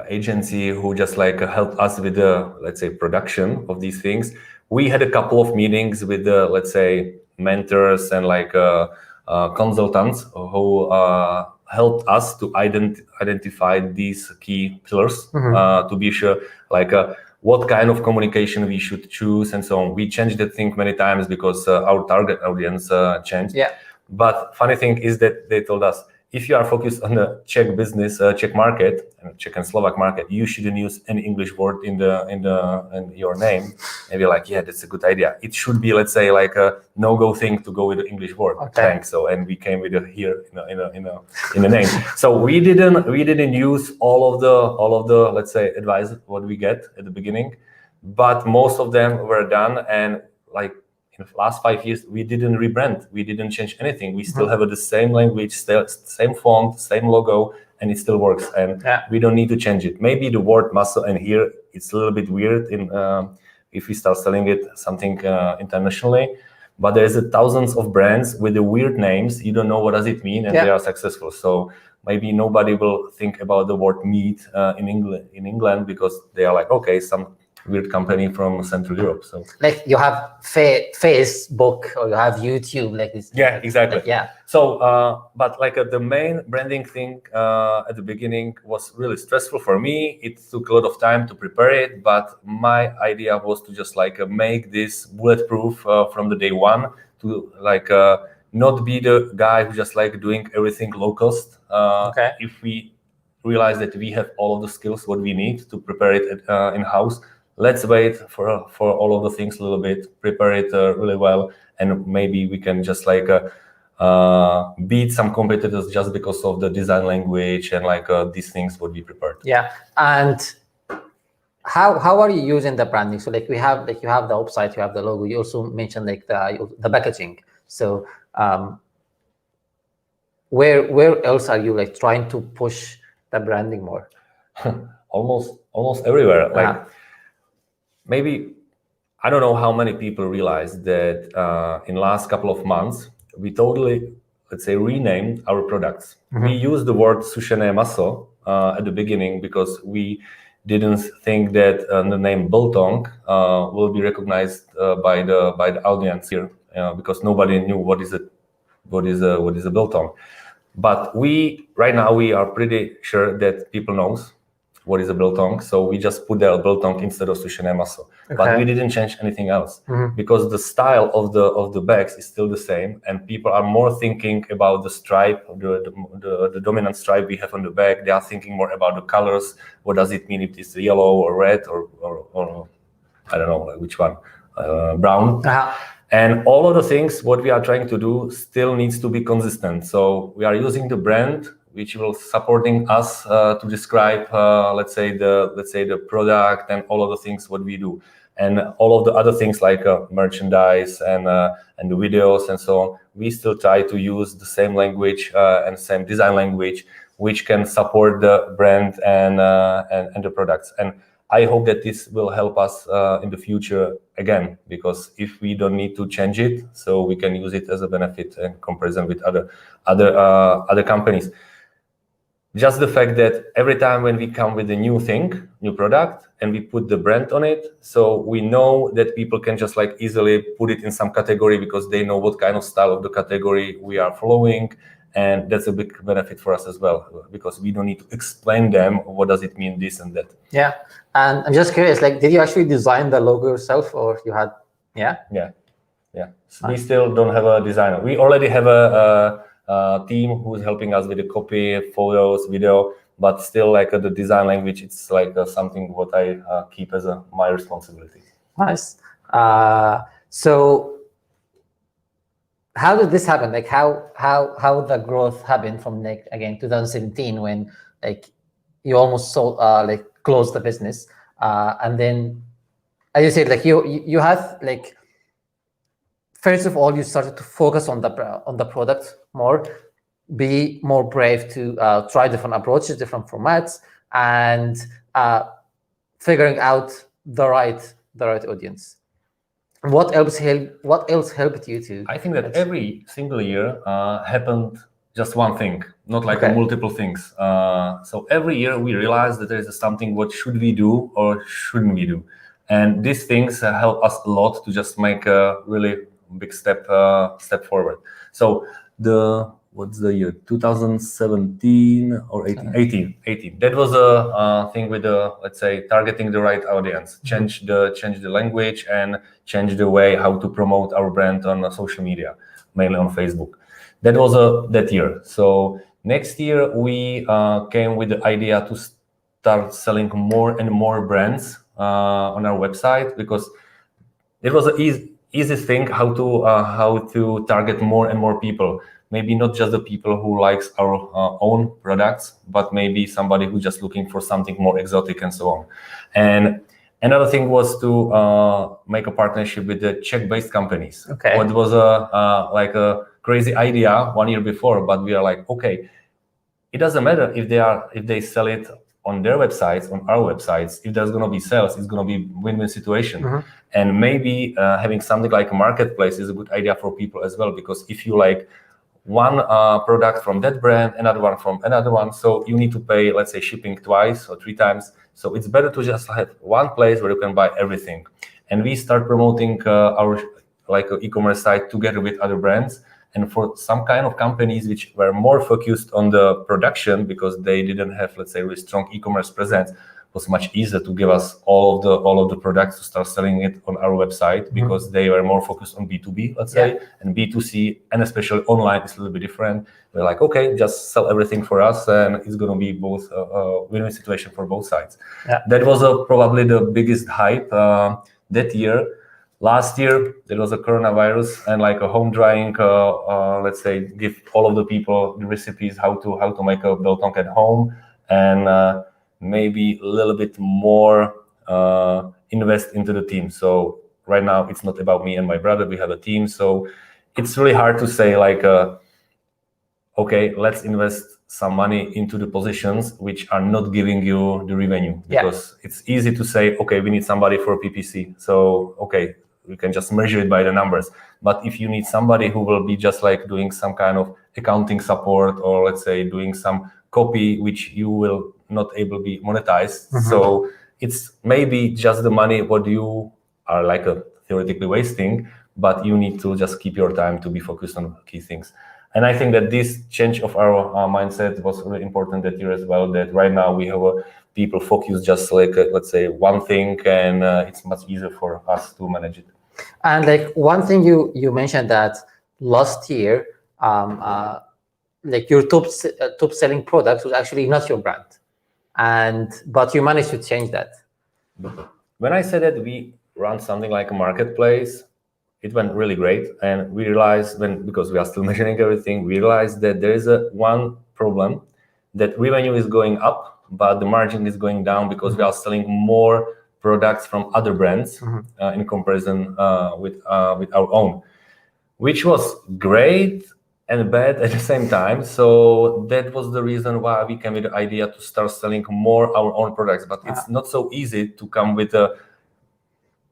agency who just like helped us with the, let's say, production of these things. We had a couple of meetings with the, let's say, mentors and like consultants who helped us to identify these key pillars to be sure like what kind of communication we should choose and so on. We changed the thing many times because our target audience changed. But funny thing is that they told us, if you are focused on the Czech business, Czech market, and Czech and Slovak market, you shouldn't use any English word in your name. And we're like, yeah, that's a good idea. It should be, let's say, like a no-go thing to go with the English word. Thanks. So, and we came with it here in the name. So we didn't use all of the let's say advice what we get at the beginning, but most of them were done. And like in the last 5 years, we didn't rebrand. We didn't change anything. We still have the same language, same font, same logo, and it still works. And we don't need to change it. Maybe the word Maso and here it's a little bit weird in if we start selling it something internationally. But there's thousands of brands with the weird names. You don't know what does it mean, and they are successful. So maybe nobody will think about the word meat in England because they are like, okay, some weird company from Central Europe. So like you have Facebook or you have YouTube, like this. Yeah, exactly. Like, yeah. So, but like the main branding thing at the beginning was really stressful for me. It took a lot of time to prepare it, but my idea was to just like make this bulletproof from the day one, to like not be the guy who just like doing everything low cost. Okay. If we realize that we have all of the skills what we need to prepare it in house, let's wait for all of the things a little bit, prepare it really well, and maybe we can just like beat some competitors just because of the design language and like these things what we prepared. Yeah. And how are you using the branding? So like you have the website, you have the logo. You also mentioned like the packaging. So where else are you like trying to push the branding more? almost everywhere. Like maybe I don't know how many people realize that in last couple of months we totally, let's say, renamed our products. We used the word Sushene Maso at the beginning because we didn't think that the name biltong will be recognized by the audience here, because nobody knew what is a biltong. But right now we are pretty sure that people knows what is a biltong, so we just put the biltong instead of Sushene Maso. Okay. But we didn't change anything else because the style of the bags is still the same, and people are more thinking about the stripe, the dominant stripe we have on the bag. They are thinking more about the colors. What does it mean if it's yellow or red or I don't know which one, brown. And all of the things what we are trying to do still needs to be consistent. So we are using the brand which will supporting us to describe, let's say the product and all of the things what we do, and all of the other things like merchandise and the videos and so on. We still try to use the same language and same design language, which can support the brand and the products. And I hope that this will help us in the future again, because if we don't need to change it, so we can use it as a benefit in comparison with other companies. Just the fact that every time when we come with a new product, and we put the brand on it, so we know that people can just like easily put it in some category because they know what kind of style of the category we are following. And that's a big benefit for us as well, because we don't need to explain them what does it mean this and that. Yeah. And I'm just curious, like, did you actually design the logo yourself, or you had? Yeah. So we still don't have a designer. We already have a team who's helping us with the copy, photos, video, but still like the design language, it's like something what I keep as my responsibility. Nice. So how did this happen? Like how the growth happened from like, again, 2017, when like you almost sold, like closed the business, and then as you said, like you had like, first of all, you started to focus on the product more, be more brave to try different approaches, different formats, and figuring out the right audience. What else helped you to? I think that every single year happened just one thing, not like multiple things. So every year we realize that there is something what should we do or shouldn't we do, and these things help us a lot to just make a really big step forward. So what's the year, 2017 or 18? 18. That was a thing with the, let's say, targeting the right audience, change the language and change the way how to promote our brand on social media, mainly on Facebook. That was that year. So next year we came with the idea to start selling more and more brands on our website, because it was an easy thing how to target more and more people. Maybe not just the people who likes our own products, but maybe somebody who's just looking for something more exotic and so on. And another thing was to make a partnership with the Czech-based companies. What was like a crazy idea 1 year before, but we are like, okay, it doesn't matter if they sell it on their websites, on our websites. If there's going to be sales, it's going to be win-win situation. And maybe having something like a marketplace is a good idea for people as well, because if you like one product from that brand, another one from another one. So you need to pay, let's say, shipping twice or 3 times. So it's better to just have one place where you can buy everything. And we start promoting our e-commerce site together with other brands. And for some kind of companies which were more focused on the production because they didn't have, let's say, really strong e-commerce presence, it was much easier to give us all of the products to start selling it on our website because they were more focused on B2B, let's say, and B2C, and especially online is a little bit different. We're like, okay, just sell everything for us, and it's going to be both a win-win situation for both sides. That was probably the biggest hype that year. Last year, there was a coronavirus and like a home drying, let's say, give all of the people the recipes how to make a biltong at home, and maybe a little bit more invest into the team. So right now, it's not about me and my brother. We have a team. So it's really hard to say like, okay, let's invest some money into the positions which are not giving you the revenue. Because it's easy to say, okay, we need somebody for PPC. So, okay, we can just measure it by the numbers. But if you need somebody who will be just like doing some kind of accounting support, or let's say doing some copy, which you will not able to be monetized. So it's maybe just the money what you are like theoretically wasting, but you need to just keep your time to be focused on key things. And I think that this change of our mindset was really important that year as well, that right now we have people focus just like, let's say, one thing, and it's much easier for us to manage it. And like one thing you mentioned that last year, like your top selling product was actually not your brand, but you managed to change that. When I said that we run something like a marketplace, it went really great, and we realized because we are still measuring everything, we realized that there is one problem, that revenue is going up, but the margin is going down because we are selling more products from other brands in comparison with our own, which was great and bad at the same time. So that was the reason why we came with the idea to start selling more our own products. But it's not so easy to come with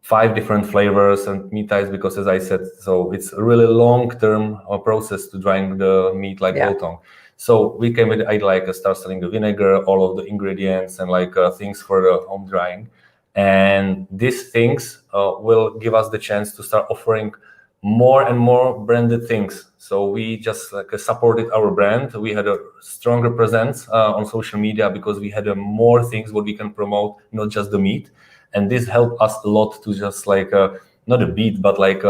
5 different flavors and meat types, because as I said, so it's a really long-term process to drying the meat like biltong. So we came with the idea like start selling the vinegar, all of the ingredients, and like things for the home drying. And these things will give us the chance to start offering more and more branded things. So we just like supported our brand. We had a stronger presence on social media because we had more things what we can promote, not just the meat. And this helped us a lot to just like not a beat, but like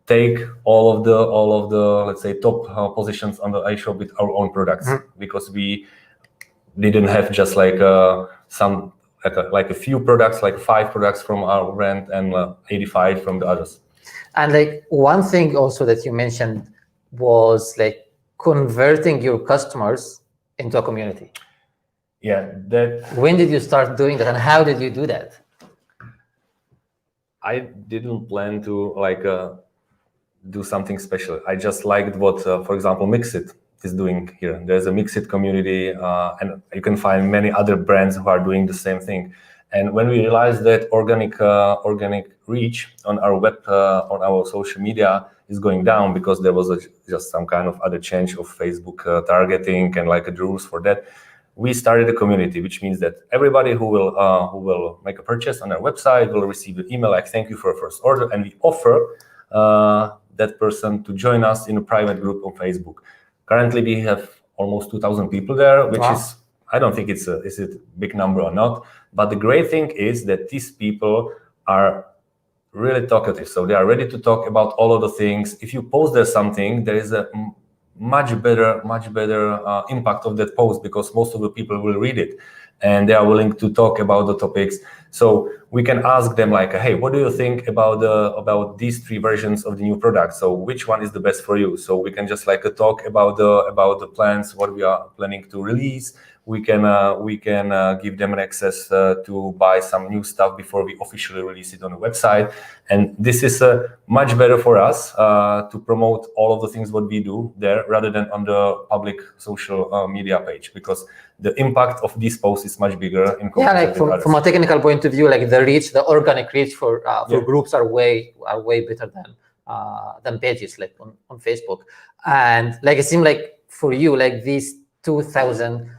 take all of the let's say top positions on the iShop with our own products, because we didn't have just like some like a few products, like 5 products from our brand and 85 from the others. And like one thing also that you mentioned was like converting your customers into a community. Yeah, when did you start doing that, and how did you do that? I didn't plan to like do something special. I just liked what, for example, Mixit is doing here. There's a Mixit community, and you can find many other brands who are doing the same thing. And when we realized that organic reach on our web, on our social media is going down because there was just some kind of other change of Facebook targeting and like the rules for that, we started a community, which means that everybody who will make a purchase on our website will receive an email like thank you for a first order, and we offer that person to join us in a private group on Facebook. Currently, we have almost 2,000 people there, which is, I don't think is a big number or not. But the great thing is that these people are really talkative. So they are ready to talk about all of the things. If you post there something, there is a much better impact of that post, because most of the people will read it and they are willing to talk about the topics. So we can ask them like, hey, what do you think about these 3 versions of the new product? So which one is the best for you? So we can just like talk about the plans, what we are planning to release. We can give them an access to buy some new stuff before we officially release it on the website. And this is much better for us to promote all of the things what we do there rather than on the public social media page, because the impact of this post is much bigger in comparison like from a technical point of view, like the organic reach for groups are way better pages like on Facebook. And like it seemed like for you, like these 2,000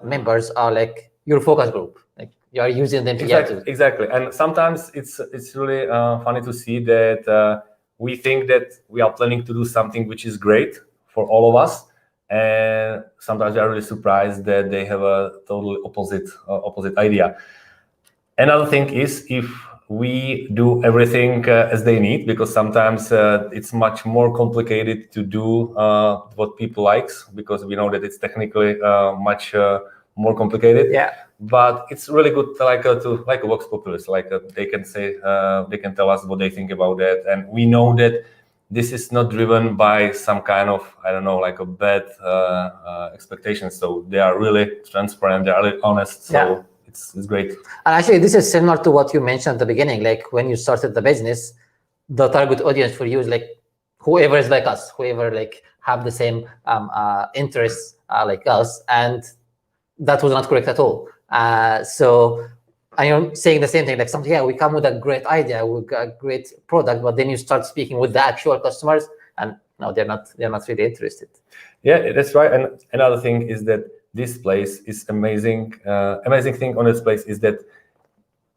members are like your focus group. Like you are using them to exactly. And sometimes it's really funny to see that we think that we are planning to do something which is great for all of us, and sometimes we are really surprised that they have a totally opposite idea. Another thing is if we do everything as they need, because sometimes it's much more complicated to do what people likes, because we know that it's technically much more complicated. Yeah. But it's really good to Vox Populis, they can say they can tell us what they think about that, and we know that this is not driven by some kind of, I don't know, like a bad expectation. So they are really transparent, they are really honest. So yeah. It's great. And actually, this is similar to what you mentioned at the beginning. Like when you started the business, the target audience for you is like whoever is like us, whoever like have the same interests like us, and that was not correct at all. So and you're saying the same thing, like something, yeah, we come with a great idea, we got a great product, but then you start speaking with the actual customers, and no, they're not really interested. Yeah, that's right. And another thing is that this place is amazing. Amazing thing on this place is that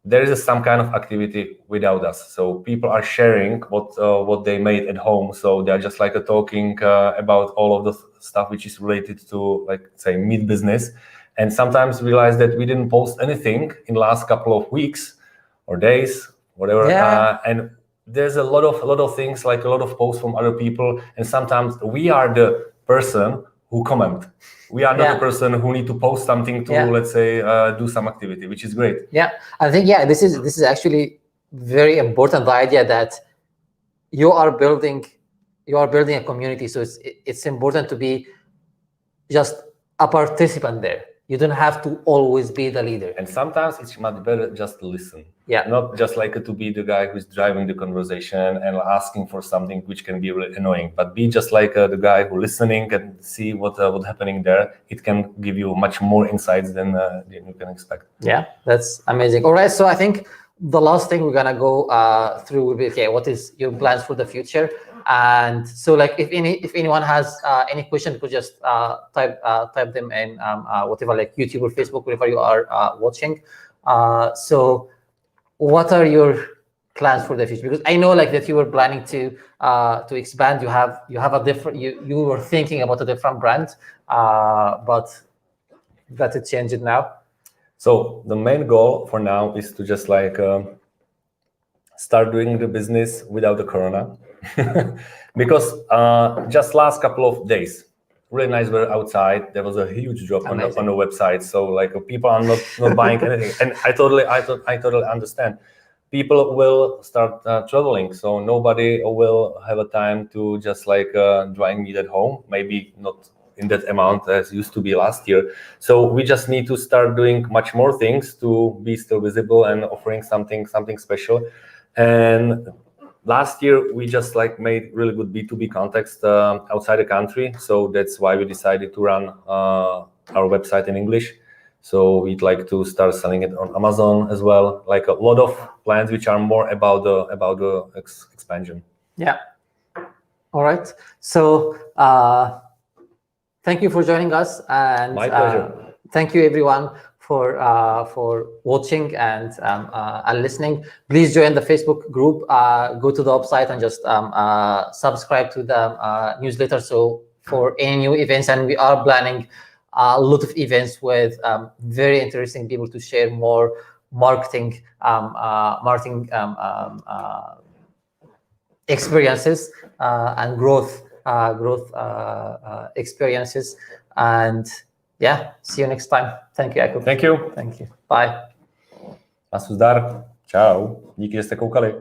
there is some kind of activity without us. So people are sharing what they made at home. So they're just like talking about all of the stuff which is related to, like, say, meat business. And sometimes realize that we didn't post anything in the last couple of weeks or days, whatever. Yeah. And there's a lot of things, like a lot of posts from other people. And sometimes we are the person who comment. We are not the person who need to post something to, let's say, do some activity, which is great. Yeah, I think, this is actually very important, the idea that you are building a community. So it's important to be just a participant there. You don't have to always be the leader. And sometimes it's much better just to listen. Yeah. Not just like to be the guy who's driving the conversation and asking for something which can be really annoying, but be just like the guy who listening and see what's happening there. It can give you much more insights than you can expect. Yeah, that's amazing. All right, so I think the last thing we're gonna go through will be, okay, what is your plans for the future? And so, like, if anyone has any question, you could just type them in whatever, like YouTube or Facebook, wherever you are watching. So what are your plans for the future? Because I know, like, that you were planning to expand. You have a different, you were thinking about a different brand, but that it changed now. So the main goal for now is to just like start doing the business without the corona. Because just last couple of days, really nice weather outside. There was a huge drop on the website. So like people are not buying anything, and I totally understand. People will start traveling, so nobody will have a time to just like drying meat at home. Maybe not in that amount as used to be last year. So we just need to start doing much more things to be still visible and offering something special. And last year, we just like made really good B2B context outside the country. So that's why we decided to run our website in English. So we'd like to start selling it on Amazon as well. Like a lot of plans which are more about the expansion. Yeah. All right. So thank you for joining us, and my pleasure. Thank you everyone for watching and listening. Please join the Facebook group. Go to the website and just subscribe to the newsletter. So for any new events, and we are planning a lot of events with very interesting people to share more marketing experiences and growth experiences. And yeah, see you next time. Thank you, Jakub. Thank you. Thank you. Bye. Maso zdar. Čau. Díky, že jste koukali.